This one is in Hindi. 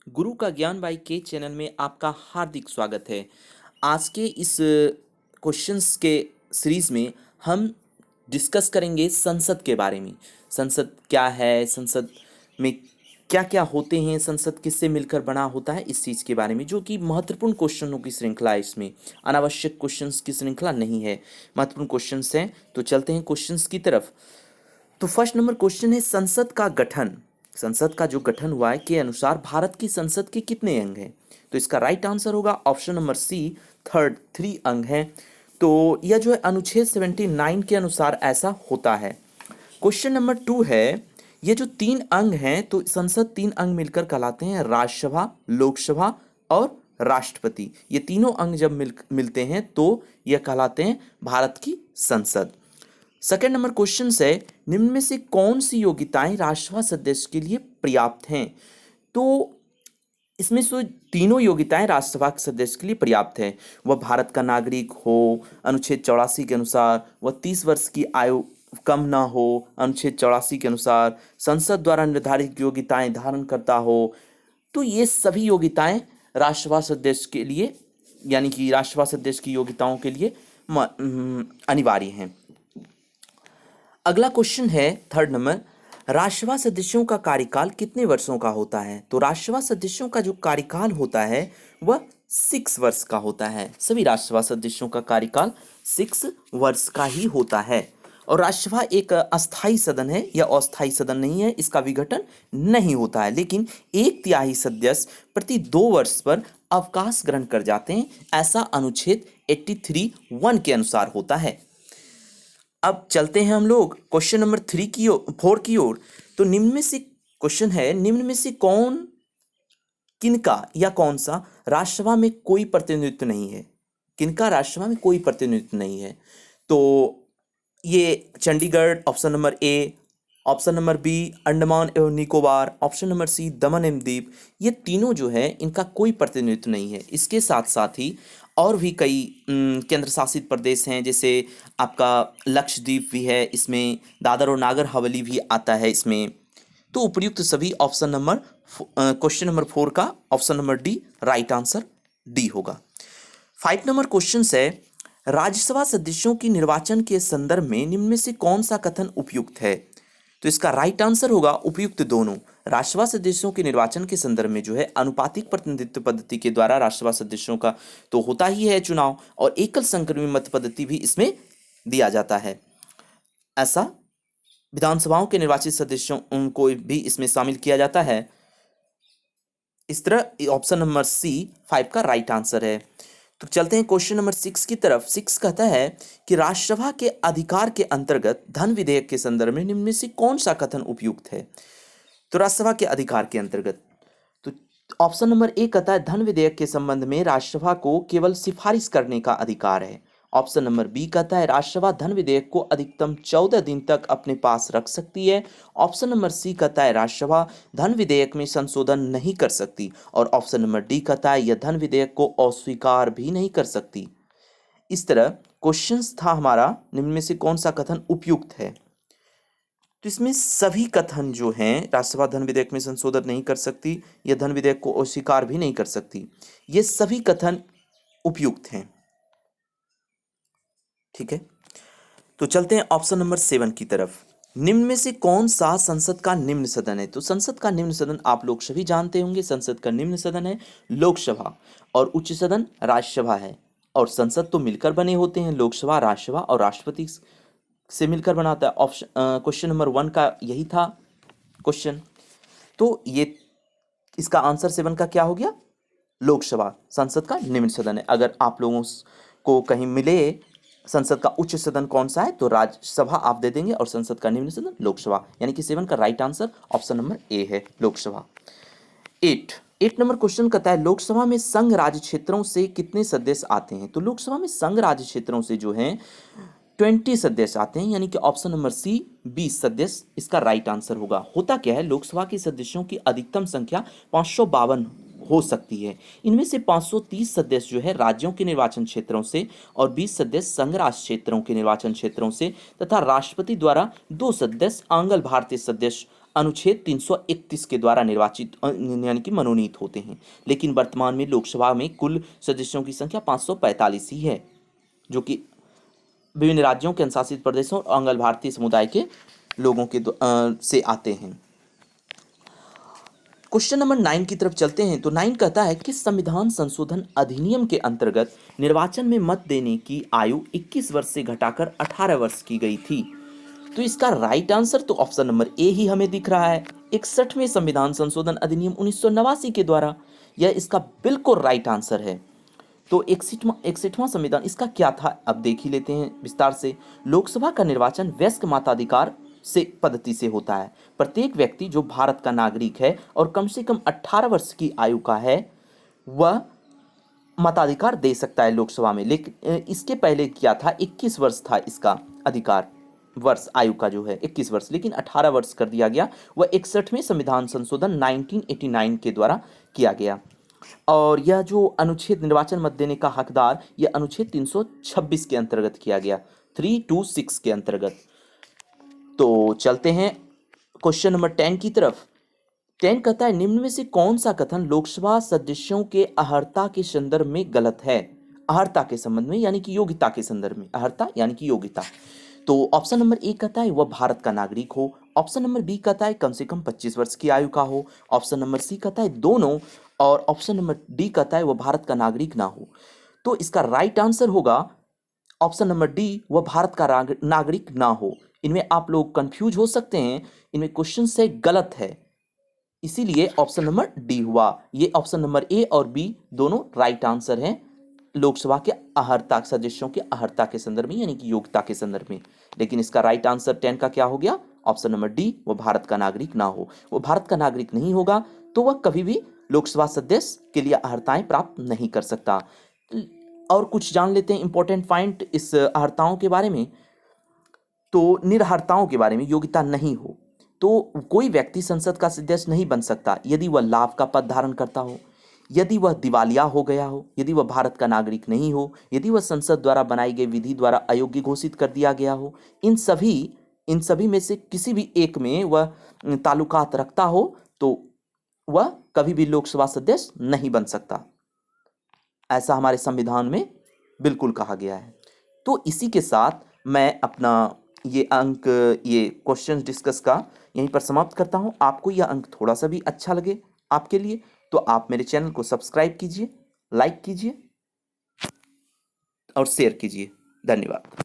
गुरु का ज्ञान बाई के चैनल में आपका हार्दिक स्वागत है। आज के इस क्वेश्चंस के सीरीज में हम डिस्कस करेंगे संसद के बारे में। संसद क्या है, संसद में क्या क्या होते हैं, संसद किससे मिलकर बना होता है, इस चीज़ के बारे में, जो कि महत्वपूर्ण क्वेश्चनों की श्रृंखला है। इसमें अनावश्यक क्वेश्चंस की श्रृंखला नहीं है, महत्वपूर्ण क्वेश्चंस हैं। तो चलते हैं क्वेश्चंस की तरफ। तो फर्स्ट नंबर क्वेश्चन है, संसद का गठन। संसद का जो गठन हुआ है के अनुसार भारत की संसद के कितने अंग हैं? तो इसका राइट आंसर होगा ऑप्शन नंबर सी, थर्ड, 3 अंग हैं। तो यह जो है अनुच्छेद 79 के अनुसार ऐसा होता है। क्वेश्चन नंबर 2 है, ये जो 3 अंग हैं, तो संसद 3 अंग मिलकर कहलाते हैं राज्यसभा, लोकसभा और राष्ट्रपति। ये तीनों अंग जब मिलते हैं तो यह कहलाते हैं भारत की संसद। सेकेंड नंबर क्वेश्चन है, निम्न में से कौन सी योग्यताएं राज्यसभा सदस्य के लिए पर्याप्त हैं? तो इसमें से तीनों योग्यताएं राज्यसभा के सदस्य के लिए पर्याप्त है। वह भारत का नागरिक हो अनुच्छेद 84 के अनुसार, वह 30 वर्ष की आयु कम ना हो अनुच्छेद 84 के अनुसार, संसद द्वारा निर्धारित योग्यताएं धारण करता हो। तो ये सभी योग्यताएं राज्यसभा सदस्य के लिए, यानी कि राज्यसभा सदस्य की योग्यताओं के लिए अनिवार्य हैं। अगला क्वेश्चन है थर्ड नंबर, राज्यसभा सदस्यों का कार्यकाल कितने वर्षों का होता है? तो राज्यसभा सदस्यों का जो कार्यकाल होता है वह 6 वर्ष का होता है। सभी राज्यसभा सदस्यों का कार्यकाल 6 वर्ष का ही होता है। और राज्यसभा एक अस्थायी सदन है, यह अस्थायी सदन नहीं है, इसका विघटन नहीं होता है, लेकिन 1/3 सदस्य प्रति 2 वर्ष पर अवकाश ग्रहण कर जाते हैं। ऐसा अनुच्छेद 83(1) के अनुसार होता है। अब चलते हैं हम लोग क्वेश्चन नंबर 4 की ओर। तो निम्न में से क्वेश्चन है, निम्न में से किनका या कौन सा राज्यसभा में कोई प्रतिनिधित्व नहीं है? किनका राज्यसभा में कोई प्रतिनिधित्व नहीं है? तो ये Chandigarh option number A, option number B Andaman एवं निकोबार, ऑप्शन नंबर सी दमन एवं दीव। ये तीनों जो है इनका कोई प्रतिनिधित्व नहीं है। इसके साथ साथ ही और भी कई केंद्र शासित प्रदेश हैं, जैसे आपका लक्षद्वीप भी है, इसमें दादर और नागर हवेली भी आता है इसमें। तो उपयुक्त सभी ऑप्शन नंबर क्वेश्चन नंबर 4 का option number D right answer D होगा। 5 नंबर क्वेश्चन है, राज्यसभा सदस्यों की निर्वाचन के संदर्भ में निम्न में से कौन सा कथन उपयुक्त है? तो इसका राइट आंसर होगा उपयुक्त दोनों। राज्यसभा सदस्यों के निर्वाचन के संदर्भ में जो है अनुपातिक प्रतिनिधित्व पद्धति के द्वारा राज्यसभा सदस्यों का तो होता ही है चुनाव, और एकल संक्रमित मत पद्धति भी इसमें दिया जाता है। ऐसा विधानसभाओं के निर्वाचित सदस्यों उनको भी इसमें शामिल किया जाता है। इस तरह ऑप्शन नंबर सी 5 का राइट आंसर है। तो चलते हैं क्वेश्चन नंबर 6 की तरफ। 6 कहता है कि राज्यसभा के अधिकार के अंतर्गत धन विधेयक के संदर्भ में निम्न में से कौन सा कथन उपयुक्त है? तो राज्यसभा के अधिकार के अंतर्गत, तो ऑप्शन नंबर ए कहता है धन विधेयक के संबंध में राज्यसभा को केवल सिफारिश करने का अधिकार है। ऑप्शन नंबर बी कहता है राज्यसभा धन विधेयक को अधिकतम 14 दिन तक अपने पास रख सकती है। ऑप्शन नंबर सी कहता है राज्यसभा धन विधेयक में संशोधन नहीं कर सकती। और ऑप्शन नंबर डी कहता है यह धन विधेयक को अस्वीकार भी नहीं कर सकती। इस तरह क्वेश्चंस था हमारा, निम्न में से कौन सा कथन उपयुक्त है? तो इसमें सभी कथन जो हैं, राज्यसभा धन विधेयक में संशोधन नहीं कर सकती, यह धन विधेयक को अस्वीकार भी नहीं कर सकती, ये सभी कथन उपयुक्त हैं। ठीक है, तो चलते हैं ऑप्शन नंबर 7 की तरफ। निम्न में से कौन सा संसद का निम्न सदन है? तो संसद का निम्न सदन आप लोग सभी जानते होंगे, संसद का निम्न सदन है लोकसभा, और उच्च सदन राज्यसभा है। और संसद तो मिलकर बने होते हैं, लोकसभा, राज्यसभा और राष्ट्रपति से मिलकर बनाता है। ऑप्शन क्वेश्चन नंबर 1 का यही था क्वेश्चन। तो ये इसका आंसर 7 का क्या हो गया? लोकसभा संसद का निम्न सदन है। अगर आप लोगों को कहीं मिले संसद का उच्च सदन कौन सा है, तो राज्यसभा आप दे देंगे, और संसद का निम्न सदन लोकसभा, यानी कि 7 का राइट आंसर ऑप्शन नंबर ए है, लोकसभा। 8 नंबर क्वेश्चन कहता है लोकसभा में संघ राज्य क्षेत्रों से कितने सदस्य आते हैं? तो लोकसभा में संघ राज्य क्षेत्रों से जो हैं 20 सदस्य आते हैं, यानी कि ऑप्शन नंबर सी 20 सदस्य इसका राइट आंसर होगा। होता क्या है, लोकसभा के सदस्यों की अधिकतम संख्या 552 हो सकती है। इनमें से 530 सदस्य जो है राज्यों के निर्वाचन क्षेत्रों से, और 20 सदस्य संघ राज्य क्षेत्रों के निर्वाचन क्षेत्रों से, तथा राष्ट्रपति द्वारा 2 सदस्य आंगल भारतीय सदस्य अनुच्छेद 331 के द्वारा निर्वाचित यानी कि मनोनीत होते हैं। लेकिन वर्तमान में लोकसभा में कुल सदस्यों की संख्या 545 ही है, जो कि विभिन्न राज्यों के अनुशासित प्रदेशों और अंग भारतीय समुदाय के लोगों के से आते हैं। क्वेश्चन नंबर 9 की तरफ चलते हैं। तो 9 कहता है कि संविधान संशोधन अधिनियम के अंतर्गत निर्वाचन में मत देने की आयु 21 वर्ष से घटाकर 18 वर्ष की गई थी। तो इसका राइट आंसर तो ऑप्शन नंबर ए ही हमें दिख रहा है, 61वें संविधान संशोधन अधिनियम 1989 के द्वारा। यह इसका बिल्कुल राइट आंसर है। तो 61वां संविधान इसका क्या था, अब देख ही लेते हैं विस्तार से। लोकसभा का निर्वाचन वयस्क मताधिकार से पद्धति से होता है। प्रत्येक व्यक्ति जो भारत का नागरिक है और कम से कम 18 वर्ष की आयु का है, वह मताधिकार दे सकता है लोकसभा में। लेकिन इसके पहले क्या था, 21 वर्ष था इसका अधिकार, वर्ष आयु का जो है 21 वर्ष, लेकिन 18 वर्ष कर दिया गया। वह 61वें संविधान संशोधन 1989 के द्वारा किया गया। और यह जो अनुच्छेद निर्वाचन मत देने का हकदार, यह अनुच्छेद 326 के अंतर्गत किया गया, 326 के अंतर्गत। तो चलते हैं क्वेश्चन नंबर 10 की तरफ। 10 कहता है निम्न में से कौन सा कथन लोकसभा सदस्यों के अहर्ता के संदर्भ में गलत है। अहर्ता के संबंध में यानी कि योग्यता के संदर्भ में, अहर्ता यानी कि योग्यता। तो ऑप्शन नंबर ए कहता है वह भारत का नागरिक हो। ऑप्शन नंबर बी कहता है कम से कम 25 वर्ष की आयु का हो। ऑप्शन नंबर सी कहता है दोनों। और ऑप्शन नंबर डी कहता है वह भारत का नागरिक ना हो। तो इसका राइट आंसर होगा ऑप्शन नंबर डी, वह भारत का नागरिक ना हो। इनमें आप लोग कंफ्यूज हो सकते हैं, इनमें क्वेश्चन से गलत है, इसीलिए ऑप्शन नंबर डी हुआ। ये ऑप्शन नंबर ए और बी दोनों राइट आंसर हैं लोकसभा के अहर्ता, सदस्यों के अहर्ता के संदर्भ में यानी कि योग्यता के संदर्भ में। लेकिन इसका राइट आंसर 10 का क्या हो गया, ऑप्शन नंबर डी, वो भारत का नागरिक ना हो। वो भारत का नागरिक नहीं होगा तो वह कभी भी लोकसभा सदस्य के लिए अहर्ताएं प्राप्त नहीं कर सकता। और कुछ जान लेते हैं इंपॉर्टेंट पॉइंट इस अहर्ताओं के बारे में। तो निरहर्ताओं के बारे में, योग्यता नहीं हो तो कोई व्यक्ति संसद का सदस्य नहीं बन सकता यदि वह लाभ का पद धारण करता हो, यदि वह दिवालिया हो गया हो, यदि वह भारत का नागरिक नहीं हो, यदि वह संसद द्वारा बनाई गई विधि द्वारा अयोग्य घोषित कर दिया गया हो, इन सभी में से किसी भी एक में वह ताल्लुकात रखता हो तो वह कभी भी लोकसभा सदस्य नहीं बन सकता। ऐसा हमारे संविधान में बिल्कुल कहा गया है। तो इसी के साथ मैं अपना ये क्वेश्चन डिस्कस का यहीं पर समाप्त करता हूँ। आपको यह अंक थोड़ा सा भी अच्छा लगे आपके लिए तो आप मेरे चैनल को सब्सक्राइब कीजिए, लाइक कीजिए और शेयर कीजिए। धन्यवाद।